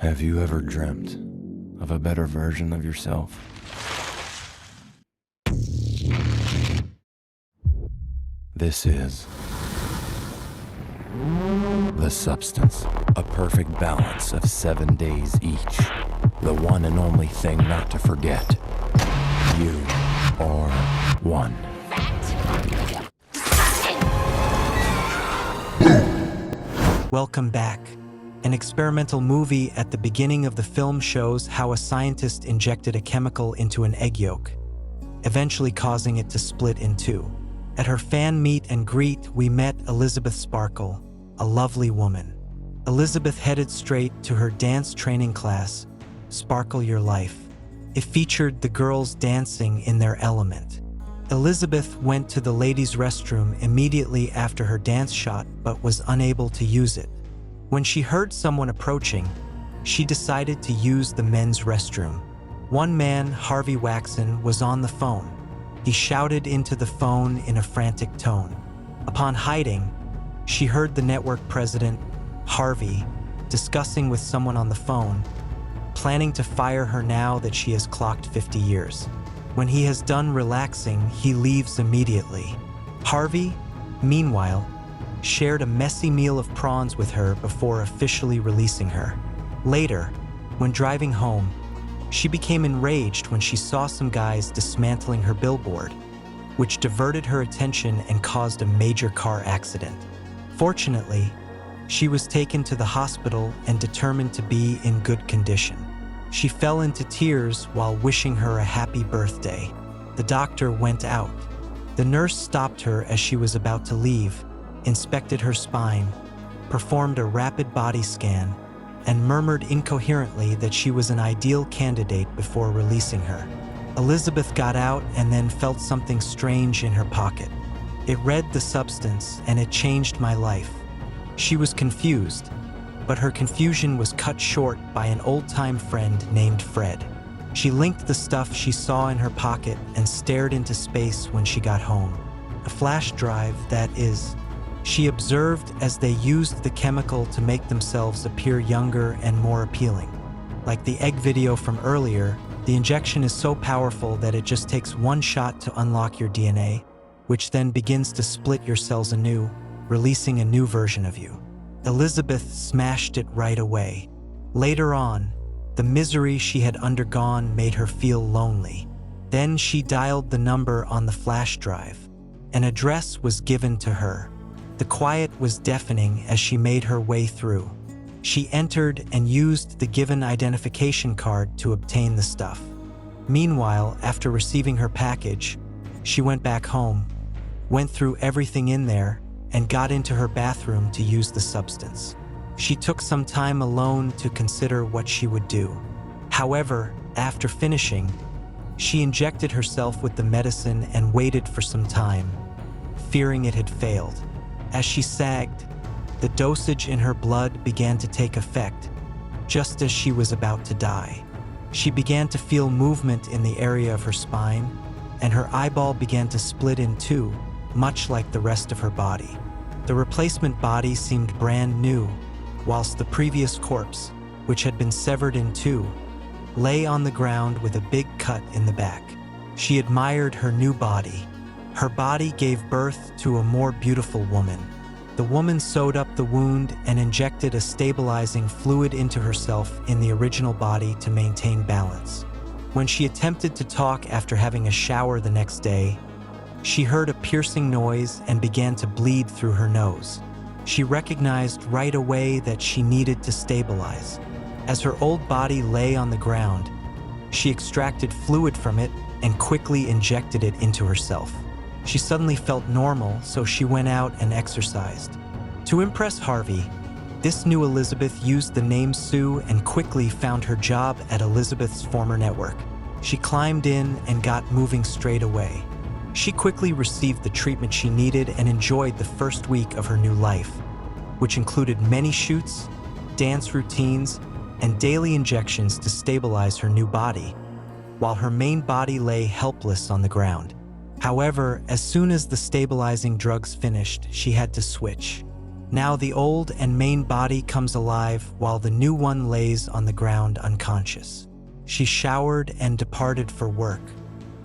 Have you ever dreamt of a better version of yourself? This is The Substance, a perfect balance of 7 days each. The one and only thing not to forget. You are one. Welcome back. An experimental movie at the beginning of the film shows how a scientist injected a chemical into an egg yolk, eventually causing it to split in two. At her fan meet and greet, we met Elizabeth Sparkle, a lovely woman. Elizabeth headed straight to her dance training class, Sparkle Your Life. It featured the girls dancing in their element. Elizabeth went to the ladies' restroom immediately after her dance shot, but was unable to use it. When she heard someone approaching, she decided to use the men's restroom. One man, Harvey Waxon, was on the phone. He shouted into the phone in a frantic tone. Upon hiding, she heard the network president, Harvey, discussing with someone on the phone, planning to fire her now that she has clocked 50 years. When he has done relaxing, he leaves immediately. Harvey, meanwhile, shared a messy meal of prawns with her before officially releasing her. Later, when driving home, she became enraged when she saw some guys dismantling her billboard, which diverted her attention and caused a major car accident. Fortunately, she was taken to the hospital and determined to be in good condition. She fell into tears while wishing her a happy birthday. The doctor went out. The nurse stopped her as she was about to leave, inspected her spine, performed a rapid body scan, and murmured incoherently that she was an ideal candidate before releasing her. Elizabeth got out and then felt something strange in her pocket. It read The Substance, and it changed my life. She was confused, but her confusion was cut short by an old-time friend named Fred. She linked the stuff she saw in her pocket and stared into space when she got home. A flash drive, that is. She observed as they used the chemical to make themselves appear younger and more appealing. Like the egg video from earlier, the injection is so powerful that it just takes one shot to unlock your DNA, which then begins to split your cells anew, releasing a new version of you. Elizabeth smashed it right away. Later on, the misery she had undergone made her feel lonely. Then she dialed the number on the flash drive. An address was given to her. The quiet was deafening as she made her way through. She entered and used the given identification card to obtain the stuff. Meanwhile, after receiving her package, she went back home, went through everything in there, and got into her bathroom to use the substance. She took some time alone to consider what she would do. However, after finishing, she injected herself with the medicine and waited for some time, fearing it had failed. As she sagged, the dosage in her blood began to take effect, just as she was about to die. She began to feel movement in the area of her spine, and her eyeball began to split in two, much like the rest of her body. The replacement body seemed brand new, whilst the previous corpse, which had been severed in two, lay on the ground with a big cut in the back. She admired her new body. Her body gave birth to a more beautiful woman. The woman sewed up the wound and injected a stabilizing fluid into herself in the original body to maintain balance. When she attempted to talk after having a shower the next day, she heard a piercing noise and began to bleed through her nose. She recognized right away that she needed to stabilize. As her old body lay on the ground, she extracted fluid from it and quickly injected it into herself. She suddenly felt normal, so she went out and exercised. To impress Harvey, this new Elizabeth used the name Sue and quickly found her job at Elizabeth's former network. She climbed in and got moving straight away. She quickly received the treatment she needed and enjoyed the first week of her new life, which included many shoots, dance routines, and daily injections to stabilize her new body, while her main body lay helpless on the ground. However, as soon as the stabilizing drugs finished, she had to switch. Now the old and main body comes alive while the new one lays on the ground unconscious. She showered and departed for work.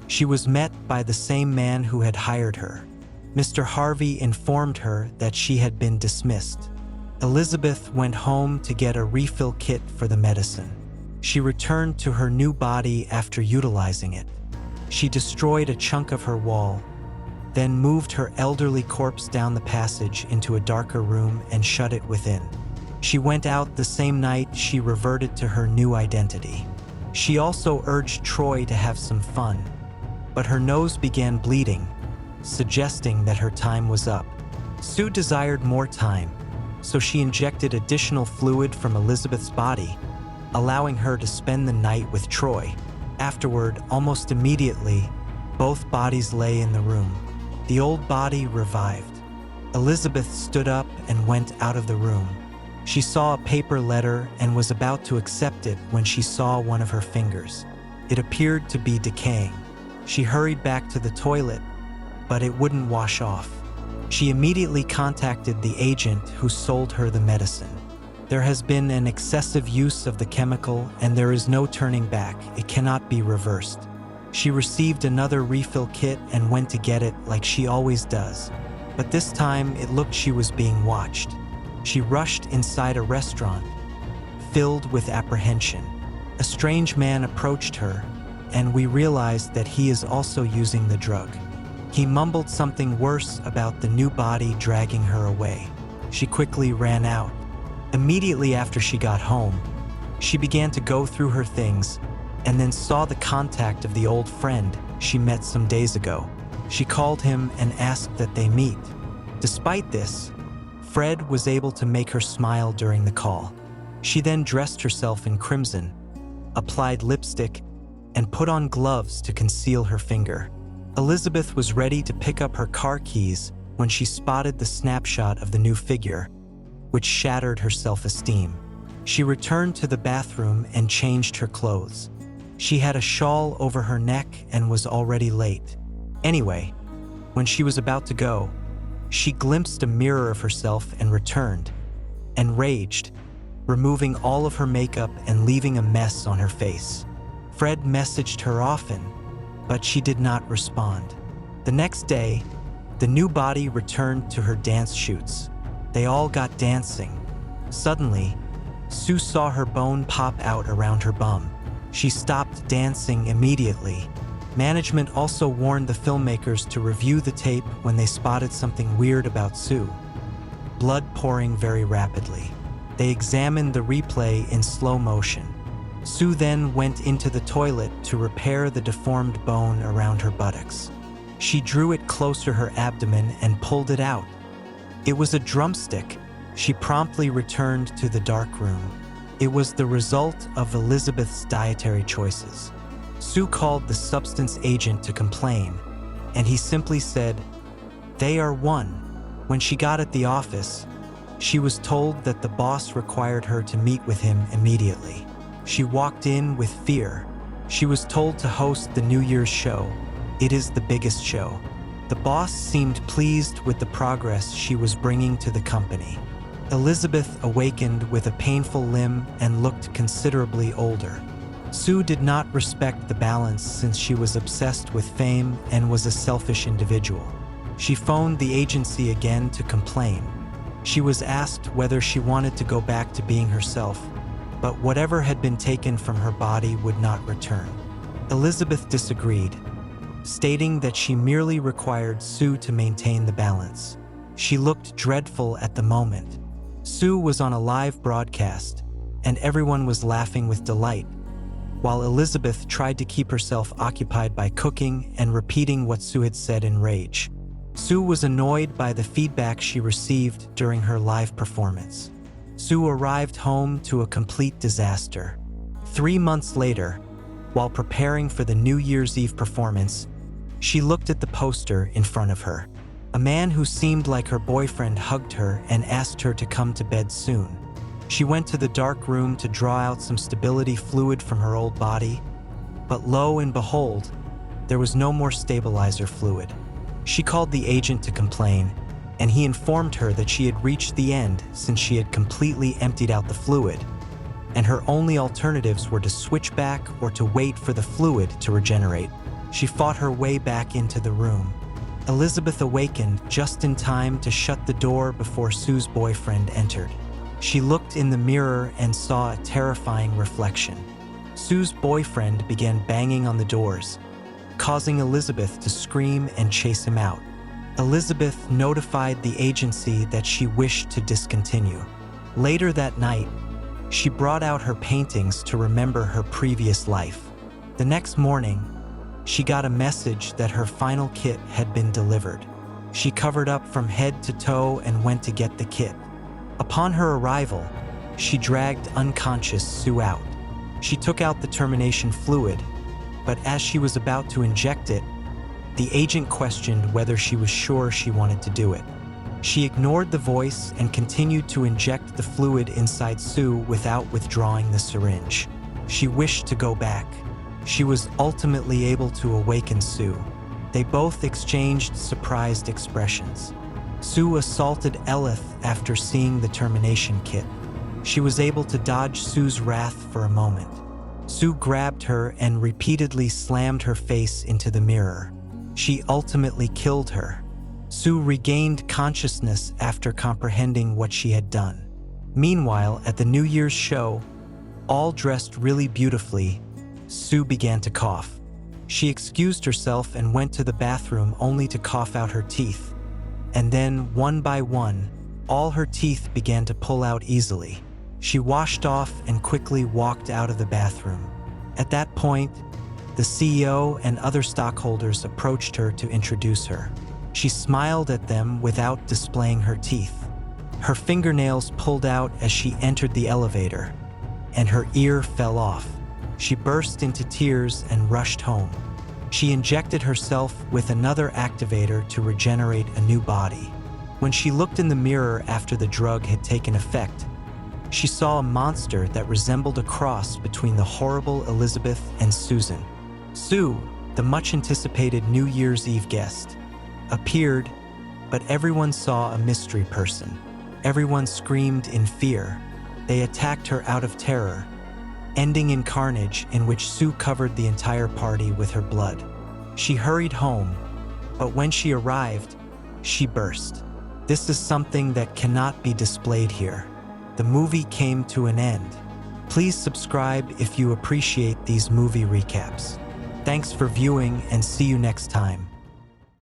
She was met by the same man who had hired her. Mr. Harvey informed her that she had been dismissed. Elizabeth went home to get a refill kit for the medicine. She returned to her new body after utilizing it. She destroyed a chunk of her wall, then moved her elderly corpse down the passage into a darker room and shut it within. She went out the same night she reverted to her new identity. She also urged Troy to have some fun, but her nose began bleeding, suggesting that her time was up. Sue desired more time, so she injected additional fluid from Elizabeth's body, allowing her to spend the night with Troy. Afterward, almost immediately, both bodies lay in the room. The old body revived. Elizabeth stood up and went out of the room. She saw a paper letter and was about to accept it when she saw one of her fingers. It appeared to be decaying. She hurried back to the toilet, but it wouldn't wash off. She immediately contacted the agent who sold her the medicine. There has been an excessive use of the chemical and there is no turning back. It cannot be reversed. She received another refill kit and went to get it like she always does. But this time it looked she was being watched. She rushed inside a restaurant, filled with apprehension. A strange man approached her, and we realized that he is also using the drug. He mumbled something worse about the new body dragging her away. She quickly ran out. Immediately after she got home, she began to go through her things and then saw the contact of the old friend she met some days ago. She called him and asked that they meet. Despite this, Fred was able to make her smile during the call. She then dressed herself in crimson, applied lipstick, and put on gloves to conceal her finger. Elizabeth was ready to pick up her car keys when she spotted the snapshot of the new figure, which shattered her self-esteem. She returned to the bathroom and changed her clothes. She had a shawl over her neck and was already late. Anyway, when she was about to go, she glimpsed a mirror of herself and returned, enraged, removing all of her makeup and leaving a mess on her face. Fred messaged her often, but she did not respond. The next day, the new body returned to her dance shoots. They all got dancing. Suddenly, Sue saw her bone pop out around her bum. She stopped dancing immediately. Management also warned the filmmakers to review the tape when they spotted something weird about Sue. Blood pouring very rapidly. They examined the replay in slow motion. Sue then went into the toilet to repair the deformed bone around her buttocks. She drew it closer to her abdomen and pulled it out. It was a drumstick. She promptly returned to the dark room. It was the result of Elizabeth's dietary choices. Sue called the substance agent to complain, and he simply said, "They are one." When she got at the office, she was told that the boss required her to meet with him immediately. She walked in with fear. She was told to host the New Year's show. It is the biggest show. The boss seemed pleased with the progress she was bringing to the company. Elizabeth awakened with a painful limb and looked considerably older. Sue did not respect the balance since she was obsessed with fame and was a selfish individual. She phoned the agency again to complain. She was asked whether she wanted to go back to being herself, but whatever had been taken from her body would not return. Elizabeth disagreed, stating that she merely required Sue to maintain the balance. She looked dreadful at the moment. Sue was on a live broadcast, and everyone was laughing with delight, while Elizabeth tried to keep herself occupied by cooking and repeating what Sue had said in rage. Sue was annoyed by the feedback she received during her live performance. Sue arrived home to a complete disaster. 3 months later, while preparing for the New Year's Eve performance, she looked at the poster in front of her. A man who seemed like her boyfriend hugged her and asked her to come to bed soon. She went to the dark room to draw out some stability fluid from her old body, but lo and behold, there was no more stabilizer fluid. She called the agent to complain, and he informed her that she had reached the end since she had completely emptied out the fluid, and her only alternatives were to switch back or to wait for the fluid to regenerate. She fought her way back into the room. Elizabeth awakened just in time to shut the door before Sue's boyfriend entered. She looked in the mirror and saw a terrifying reflection. Sue's boyfriend began banging on the doors, causing Elizabeth to scream and chase him out. Elizabeth notified the agency that she wished to discontinue. Later that night, she brought out her paintings to remember her previous life. The next morning, she got a message that her final kit had been delivered. She covered up from head to toe and went to get the kit. Upon her arrival, she dragged unconscious Sue out. She took out the termination fluid, but as she was about to inject it, the agent questioned whether she was sure she wanted to do it. She ignored the voice and continued to inject the fluid inside Sue without withdrawing the syringe. She wished to go back. She was ultimately able to awaken Sue. They both exchanged surprised expressions. Sue assaulted Elith after seeing the termination kit. She was able to dodge Sue's wrath for a moment. Sue grabbed her and repeatedly slammed her face into the mirror. She ultimately killed her. Sue regained consciousness after comprehending what she had done. Meanwhile, at the New Year's show, all dressed really beautifully, Sue began to cough. She excused herself and went to the bathroom only to cough out her teeth. And then, one by one, all her teeth began to pull out easily. She washed off and quickly walked out of the bathroom. At that point, the CEO and other stockholders approached her to introduce her. She smiled at them without displaying her teeth. Her fingernails pulled out as she entered the elevator, and her ear fell off. She burst into tears and rushed home. She injected herself with another activator to regenerate a new body. When she looked in the mirror after the drug had taken effect, she saw a monster that resembled a cross between the horrible Elizabeth and Susan. Sue, the much-anticipated New Year's Eve guest, appeared, but everyone saw a mystery person. Everyone screamed in fear. They attacked her out of terror, ending in carnage in which Sue covered the entire party with her blood. She hurried home, but when she arrived, she burst. This is something that cannot be displayed here. The movie came to an end. Please subscribe if you appreciate these movie recaps. Thanks for viewing and see you next time.